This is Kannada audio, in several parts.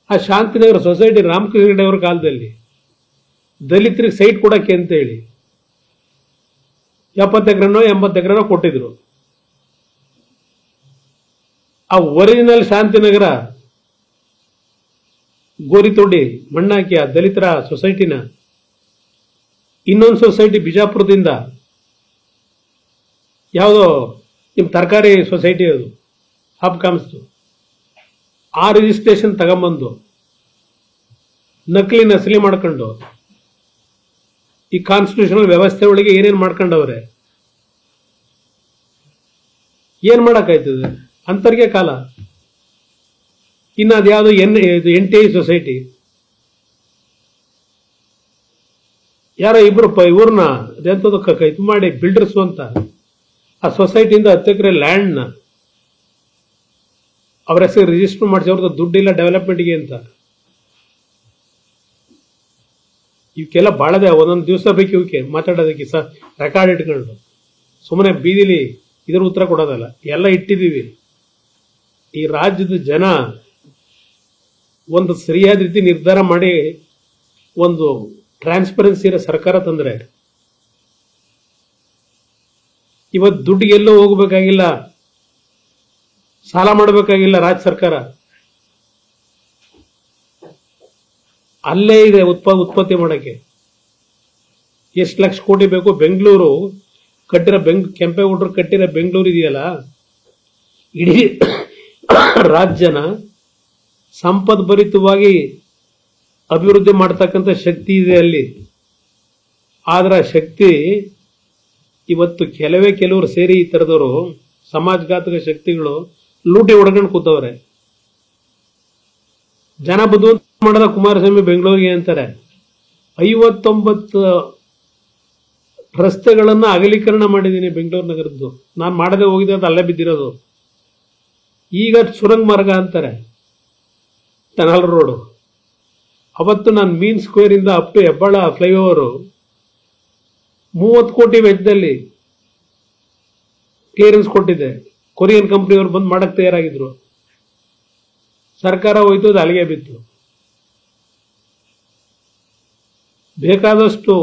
ಆ ಶಾಂತಿನಗರ ಸೊಸೈಟಿ ರಾಮಕೃಷ್ಣ ಹೆಗಡೆ ಅವರ ಕಾಲದಲ್ಲಿ ದಲಿತರಿಗೆ ಸೈಟ್ ಕೊಡಕ್ಕೆ ಅಂತ ಹೇಳಿ 70 ಎಕರೆನೋ 80 ಎಕರೆನೋ ಕೊಟ್ಟಿದ್ರು. ಆ ಒರಿಜಿನಲ್ ಶಾಂತಿನಗರ ಗೋರಿತೊಡಿ ಮಣ್ಣಾಕಿ ಆ ದಲಿತರ ಸೊಸೈಟಿನ ಇನ್ನೊಂದು ಸೊಸೈಟಿ ಬಿಜಾಪುರದಿಂದ ಯಾವುದೋ ನಿಮ್ಮ ತರಕಾರಿ ಸೊಸೈಟಿ ಅದು ಹಾಪ್ಕಾಮ್ಸ್ದು ಆ ರಿಜಿಸ್ಟ್ರೇಷನ್ ತಗೊಂಬಂದು ನಕಲಿ ಮಾಡ್ಕೊಂಡು ಈ ಕಾನ್ಸ್ಟಿಟ್ಯೂಷನಲ್ ವ್ಯವಸ್ಥೆ ಒಳಗೆ ಏನೇನು ಮಾಡ್ಕೊಂಡವ್ರೆ, ಏನ್ ಮಾಡಕ್ಕಾಯ್ತದೆ ಅಂತರ್ಗೆ ಕಾಲ. ಇನ್ನು ಅದ್ಯಾವುದು NTI ಸೊಸೈಟಿ ಯಾರೋ ಇಬ್ರು ಇವ್ರನ್ನ ಅದೆಂತದ್ದು ಇದು ಮಾಡಿ ಬಿಲ್ಡರ್ಸ್ ಅಂತ ಆ ಸೊಸೈಟಿಯಿಂದ 10 ಎಕರೆ ಲ್ಯಾಂಡ್ನ ಅವ್ರ ಹೆಸರು ರಿಜಿಸ್ಟರ್ ಮಾಡಿಸಿ ಅವ್ರದ್ದು ದುಡ್ಡಿಲ್ಲ ಡೆವಲಪ್ಮೆಂಟ್ಗೆ ಅಂತ. ಇವಕ್ಕೆಲ್ಲ ಬಾಳದೆ ಒಂದೊಂದು ದಿವಸ ಬೇಕು ಇವಕ್ಕೆ ಮಾತಾಡೋದಕ್ಕೆ ರೆಕಾರ್ಡ್ ಇಟ್ಕೊಂಡು ಸುಮ್ಮನೆ ಬೀದಿಲಿ ಇದ್ರ ಉತ್ತರ ಕೊಡೋದಲ್ಲ, ಎಲ್ಲ ಇಟ್ಟಿದ್ದೀವಿ. ಈ ರಾಜ್ಯದ ಜನ ಒಂದು ಸರಿಯಾದ ರೀತಿ ನಿರ್ಧಾರ ಮಾಡಿ ಒಂದು ಟ್ರಾನ್ಸ್ಪರೆನ್ಸಿ ಇರೋ ಸರ್ಕಾರ ತಂದ್ರೆ ಇವತ್ತು ದುಡ್ಡಿಗೆ ಎಲ್ಲೂ ಹೋಗಬೇಕಾಗಿಲ್ಲ, ಸಾಲ ಮಾಡಬೇಕಾಗಿಲ್ಲ. ರಾಜ್ಯ ಸರ್ಕಾರ ಅಲ್ಲೇ ಇದೆ ಉತ್ಪತ್ತಿ ಮಾಡಕ್ಕೆ. ಎಷ್ಟು ಲಕ್ಷ ಕೋಟಿ ಬೇಕು? ಬೆಂಗಳೂರು ಕಟ್ಟಿರೋ ಕೆಂಪೇಗೌಡರು ಕಟ್ಟಿರೋ ಬೆಂಗಳೂರು ಇದೆಯಲ್ಲ, ಇಡೀ ರಾಜ್ಯನ ಸಂಪದ್ಭರಿತವಾಗಿ ಅಭಿವೃದ್ಧಿ ಮಾಡ್ತಕ್ಕಂಥ ಶಕ್ತಿ ಇದೆ ಅಲ್ಲಿ. ಆದ್ರ ಶಕ್ತಿ ಇವತ್ತು ಕೆಲವರು ಸೇರಿ ಈ ತರದವರು ಸಮಾಜಘಾತಕ ಶಕ್ತಿಗಳು ಲೂಟಿ ಹೊಡ್ಕೊಂಡು ಕೂತವ್ರೆ. ಜನ ಬುದ್ಧಿವಂತ ಮಾಡದ ಕುಮಾರಸ್ವಾಮಿ ಬೆಂಗಳೂರಿಗೆ ಅಂತಾರೆ 59 ರಸ್ತೆಗಳನ್ನ ಅಗಲೀಕರಣ ಮಾಡಿದ್ದೀನಿ ಬೆಂಗಳೂರು ನಗರದ್ದು. ನಾನು ಮಾಡದೆ ಹೋಗಿದೆ ಅಂತ ಅಲ್ಲೇ ಬಿದ್ದಿರೋದು. ಈಗ ಸುರಂಗ ಮಾರ್ಗ ಅಂತಾರೆ ಟನಲ್ ರೋಡ್. ಅವತ್ತು ನಾನು ಮೀನ್ ಸ್ಕ್ವೇರ್ ಇಂದ ಅಪ್ ಟು ಹೆಬ್ಬಾಳ ಫ್ಲೈಓವರ್ 30 ಕೋಟಿ ವೆಚ್ಚದಲ್ಲಿ ಕ್ಲಿಯರೆನ್ಸ್ ಕೊಟ್ಟಿದ್ದೆ. ಕೊರಿಯನ್ ಕಂಪನಿಯವರು ಬಂದು ಮಾಡಕ್ ತಯಾರಾಗಿದ್ರು. ಸರ್ಕಾರ ಹೋಯ್ತು, ಅದು ಅಲ್ಲಿಗೆ ಬಿತ್ತು. ಬೇಕಾದಷ್ಟು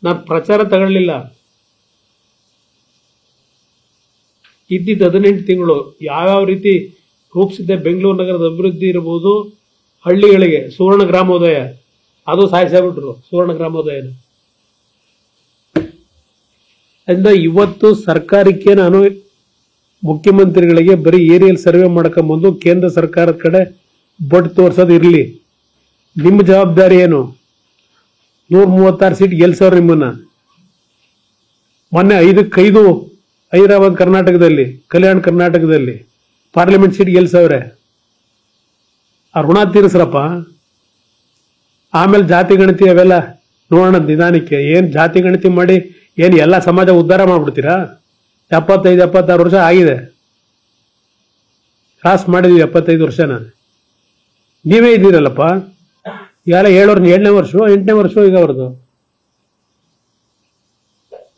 ನಾನು ಪ್ರಚಾರ ತಗೊಳ್ಳಿಲ್ಲ. ಇದ್ದಿದ್ದು 18 ತಿಂಗಳು ಯಾವ್ಯಾವ ರೀತಿ ರೂಪಿಸಿದ್ದೆ ಬೆಂಗಳೂರು ನಗರದ ಅಭಿವೃದ್ಧಿ ಇರಬಹುದು. ಹಳ್ಳಿಗಳಿಗೆ ಸುವರ್ಣ ಗ್ರಾಮೋದಯ ಅದು ಸಾಯಿಸಾಗ್ಬಿಟ್ರು. ಸುವರ್ಣ ಗ್ರಾಮೋದಯನ ಅದರಿಂದ ಇವತ್ತು ಸರ್ಕಾರಕ್ಕೆ ನಾನು ಮುಖ್ಯಮಂತ್ರಿಗಳಿಗೆ ಬರೀ ಏರಿಯಲ್ ಸರ್ವೆ ಮಾಡ್ಕೊಂಬಂದು ಕೇಂದ್ರ ಸರ್ಕಾರದ ಕಡೆ ಬಟ್ ತೋರ್ಸೋದು ಇರಲಿ. ನಿಮ್ಮ ಜವಾಬ್ದಾರಿ ಏನು? 136 ಸೀಟ್ ಗೆಲ್ಸವ್ರು ನಿಮ್ಮನ್ನ. ಮೊನ್ನೆ 5 ಹೈದರಾಬಾದ್ ಕರ್ನಾಟಕದಲ್ಲಿ, ಕಲ್ಯಾಣ ಕರ್ನಾಟಕದಲ್ಲಿ ಪಾರ್ಲಿಮೆಂಟ್ ಸೀಟ್ ಗೆಲ್ಸವ್ರೆ. ಆ ಋಣ ತೀರಿಸ್ರಪ್ಪ. ಆಮೇಲೆ ಜಾತಿ ಗಣತಿ ಅವೆಲ್ಲ ನೋಡೋಣ ನಿಧಾನಕ್ಕೆ. ಏನ್ ಜಾತಿ ಗಣತಿ ಮಾಡಿ ಏನ್ ಎಲ್ಲ ಸಮಾಜ ಉದ್ಧಾರ ಮಾಡ್ಬಿಡ್ತೀರಾ? 75-76 ವರ್ಷ ಆಗಿದೆ, ಕ್ರಾಸ್ ಮಾಡಿದ್ವಿ 75 ವರ್ಷನ. ನೀವೇ ಇದ್ದೀರಲ್ಲಪ್ಪ. ಈಗಾಗಲೇ 7ನೇ ವರ್ಷ 8ನೇ ವರ್ಷ ಈಗ ಅವ್ರದ್ದು.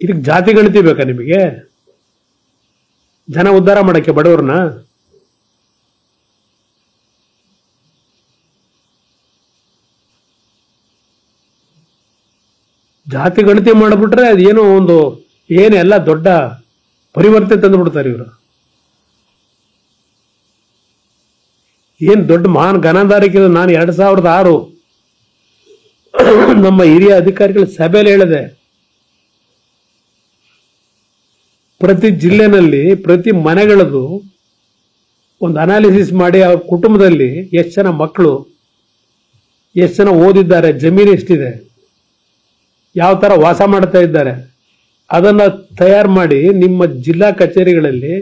ಇದಕ್ಕೆ ಜಾತಿ ಗಣತಿ ಬೇಕಾ ನಿಮಗೆ? ಜನ ಉದ್ಧಾರ ಮಾಡಕ್ಕೆ ಬಡವ್ರನ್ನ? ಜಾತಿ ಗಣತಿ ಮಾಡಿಬಿಟ್ರೆ ಅದೇನೋ ಒಂದು ಏನೆಲ್ಲ ದೊಡ್ಡ ಪರಿವರ್ತನೆ ತಂದುಬಿಡ್ತಾರೆ ಇವರು. ಏನ್ ದೊಡ್ಡ ಮಹಾನ್ ಘನದಾರಿಕೆ. ನಾನು 2006 ನಮ್ಮ ಹಿರಿಯ ಅಧಿಕಾರಿಗಳ ಸಭೆಯಲ್ಲಿ ಹೇಳಿದೆ, ಪ್ರತಿ ಜಿಲ್ಲೆನಲ್ಲಿ ಪ್ರತಿ ಮನೆಗಳದು ಒಂದು ಅನಾಲಿಸಿಸ್ ಮಾಡಿ ಅವ್ರ ಕುಟುಂಬದಲ್ಲಿ ಎಷ್ಟು ಜನ ಮಕ್ಕಳು, ಎಷ್ಟು ಜನ ಓದಿದ್ದಾರೆ, ಜಮೀನು ಎಷ್ಟಿದೆ, ಯಾವ ತರ ವಾಸ ಮಾಡ್ತಾ ಇದ್ದಾರೆ, ಅದನ್ನ ತಯಾರು ಮಾಡಿ ನಿಮ್ಮ ಜಿಲ್ಲಾ ಕಚೇರಿಗಳಲ್ಲಿ,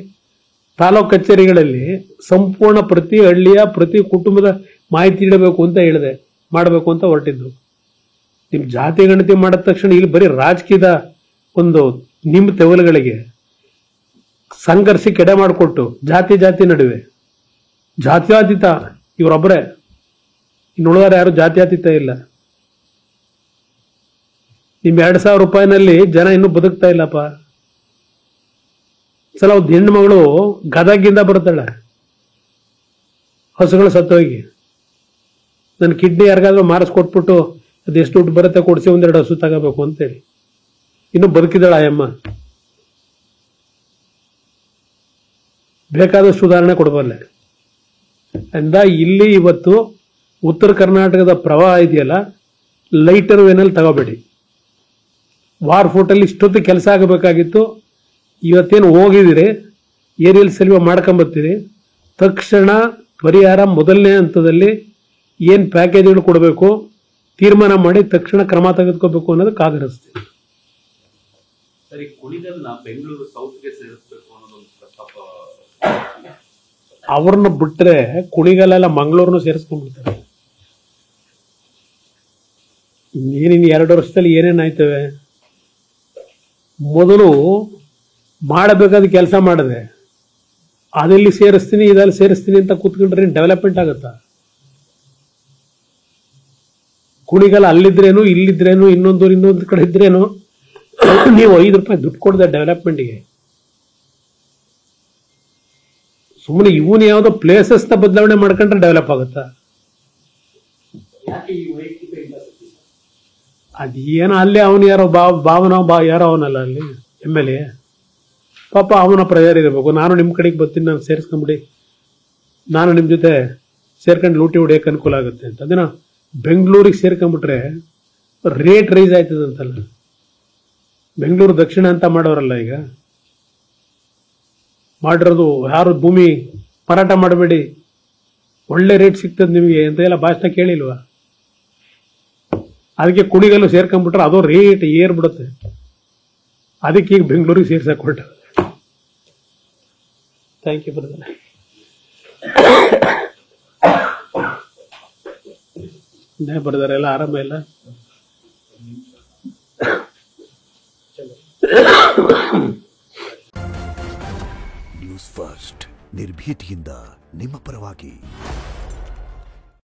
ತಾಲೂಕು ಕಚೇರಿಗಳಲ್ಲಿ ಸಂಪೂರ್ಣ ಪ್ರತಿ ಹಳ್ಳಿಯ ಪ್ರತಿ ಕುಟುಂಬದ ಮಾಹಿತಿ ಇಡಬೇಕು ಅಂತ ಹೇಳಿದೆ, ಮಾಡಬೇಕು ಅಂತ ಹೊರಟಿದ್ರು. ನಿಮ್ ಜಾತಿ ಗಣತಿ ಮಾಡಿದ ತಕ್ಷಣ ಇಲ್ಲಿ ಬರೀ ರಾಜಕೀಯದ ಒಂದು ನಿಮ್ಮ ತೆವಲುಗಳಿಗೆ ಸಂಘರ್ಷ ಕೆಡೆ ಮಾಡಿಕೊಟ್ಟು ಜಾತಿ ನಡುವೆ ಜಾತ್ಯಾತೀತ ಇವರೊಬ್ಬರೇ, ಇನ್ನು ಉಳಿದಾರೆ ಯಾರು ಜಾತ್ಯಾತೀತ ಇಲ್ಲ. ನಿಮ್ 2,000 ರೂಪಾಯಿನಲ್ಲಿ ಜನ ಇನ್ನೂ ಬದುಕ್ತಾ ಇಲ್ಲಪ್ಪ. ಸಲ ಒಂದು ಹೆಣ್ಣು ಮಗಳು ಗದಗಿಂದ ಬರ್ತಾಳೆ, ಹಸುಗಳು ಸತ್ತೋಗಿ. ನನ್ನ ಕಿಡ್ನಿ ಯಾರಿಗಾದ್ರೂ ಮಾರಿಸ್ಕೊಟ್ಬಿಟ್ಟು ಅದೆಷ್ಟು ದುಡ್ಡು ಬರುತ್ತೆ ಕೊಡಿಸಿ 1-2 ಹಸು ತಗೋಬೇಕು ಅಂತೇಳಿ. ಇನ್ನು ಬದುಕಿದಾಳ ಅಯ್ಯಮ್ಮ, ಬೇಕಾದಷ್ಟು ಸುಧಾರಣೆ ಕೊಡಬಲ್ಲೆ. ಅಂದ ಇಲ್ಲಿ ಇವತ್ತು ಉತ್ತರ ಕರ್ನಾಟಕದ ಪ್ರವಾಹ ಇದೆಯಲ್ಲ, ಲೈಟರ್ ವೇನಲ್ಲಿ ತಗೋಬೇಡಿ. ವಾರ್ ಫೋರ್ಟಲ್ಲಿ ಇಷ್ಟೊತ್ತು ಕೆಲಸ ಆಗಬೇಕಾಗಿತ್ತು, ಇವತ್ತೇನು ಹೋಗಿದ್ದೀರಿ ಏರಿಯಲ್ ಸರ್ವೆ ಮಾಡ್ಕೊಂಬತ್ತೀರಿ, ತಕ್ಷಣ ಪರಿಹಾರ ಮೊದಲನೇ ಹಂತದಲ್ಲಿ ಏನು ಪ್ಯಾಕೇಜ್ಗಳು ಕೊಡಬೇಕು ತೀರ್ಮಾನ ಮಾಡಿ ತಕ್ಷಣ ಕ್ರಮ ತೆಗೆದುಕೋಬೇಕು ಅನ್ನೋದಕ್ಕೆ ಆಗ್ರಹಿಸ್ತೀವಿ. ಸರಿ, ಕುಣಿಗಲ್ನ ಬೆಂಗಳೂರು ಸೌತ್ಗೆ ಸೇರಿಸಬೇಕು ಅನ್ನೋದೊಂದು ಪ್ರಸ್ತಾಪ. ಅವ್ರನ್ನ ಬಿಟ್ರೆ ಕುಣಿಗಲ್ಲೆಲ್ಲ ಮಂಗಳೂರನ್ನು ಸೇರಿಸ್ಕೊಂಡ್ಬಿಡ್ತಾರೆ. ಏನಿನ್ 2 ವರ್ಷದಲ್ಲಿ ಏನೇನಾಯ್ತವೆ? ಮೊದಲು ಮಾಡಬೇಕಾದ ಕೆಲಸ ಮಾಡಿದ್ರೆ ಅದೆಲ್ಲಿ ಸೇರಿಸ್ತೀನಿ ಇದಲ್ಲಿ ಸೇರಿಸ್ತೀನಿ ಅಂತ ಕೂತ್ಕೊಂಡ್ರೆ ಡೆವಲಪ್ಮೆಂಟ್ ಆಗುತ್ತಾ? ಕುಣಿಗಲ್ ಅಲ್ಲಿದ್ರೇನು ಇಲ್ಲಿದ್ರೇನು ಇನ್ನೊಂದು ಕಡೆ ಇದ್ರೇನು ನೀವು 5 ರೂಪಾಯಿ ದುಡ್ಡು ಕೊಡದೆ ಡೆವಲಪ್ಮೆಂಟ್ಗೆ. ಸುಮ್ಮನೆ ಇವನು ಯಾವುದೋ ಪ್ಲೇಸಸ್ ಬದಲಾವಣೆ ಮಾಡ್ಕೊಂಡ್ರೆ ಡೆವಲಪ್ ಆಗುತ್ತಾ? ಅದೇನೋ ಅಲ್ಲೇ ಅವನು ಯಾರೋ ಭಾವನ ಯಾರೋ ಅವನಲ್ಲ ಅಲ್ಲಿ MLA, ಪಾಪ ಅವನ ಪ್ರೆಯರ್ ಇರಬೇಕು. ನಾನು ನಿಮ್ಮ ಕಡೆಗೆ ಬರ್ತೀನಿ, ನಾನು ಸೇರಿಸ್ಕೊಂಬಿಡಿ, ನಾನು ನಿಮ್ಮ ಜೊತೆ ಸೇರ್ಕೊಂಡು ಲೂಟಿ ಹೊಡಿಯೋಕೆ ಅನುಕೂಲ ಆಗುತ್ತೆ ಅಂತ. ಅದನ್ನ ಬೆಂಗಳೂರಿಗೆ ಸೇರ್ಕೊಂಡ್ಬಿಟ್ರೆ ರೇಟ್ ರೈಸ್ ಆಯ್ತದಂತಲ್ಲ. ಬೆಂಗಳೂರು ದಕ್ಷಿಣ ಅಂತ ಮಾಡೋರಲ್ಲ ಈಗ ಮಾಡಿರೋದು. ಯಾರು ಭೂಮಿ ಮಾರಾಟ ಮಾಡಬೇಡಿ, ಒಳ್ಳೆ ರೇಟ್ ಸಿಗ್ತದೆ ನಿಮಗೆ ಅಂತ ಎಲ್ಲ ಭಾಷಣ ಕೇಳಿಲ್ವಾ? ಅದಕ್ಕೆ ಕುಣಿಗಲ್ಲು ಸೇರ್ಕೊಂಡ್ಬಿಟ್ರೆ ಅದು ರೇಟ್ ಏರ್ಬಿಡುತ್ತೆ. ಅದಕ್ಕೆ ಈಗ ಬೆಂಗಳೂರಿಗೆ ಸೇರ್ಸಕ್ ಹೊರಟ. Thank you brother. ಬರ್ದಾರೆ ಎಲ್ಲ ಆರಾಮ ಇಲ್ಲ? ನ್ಯೂಸ್ ಫಸ್ಟ್, ನಿರ್ಭೀತಿಯಿಂದ ನಿಮ್ಮ ಪರವಾಗಿ.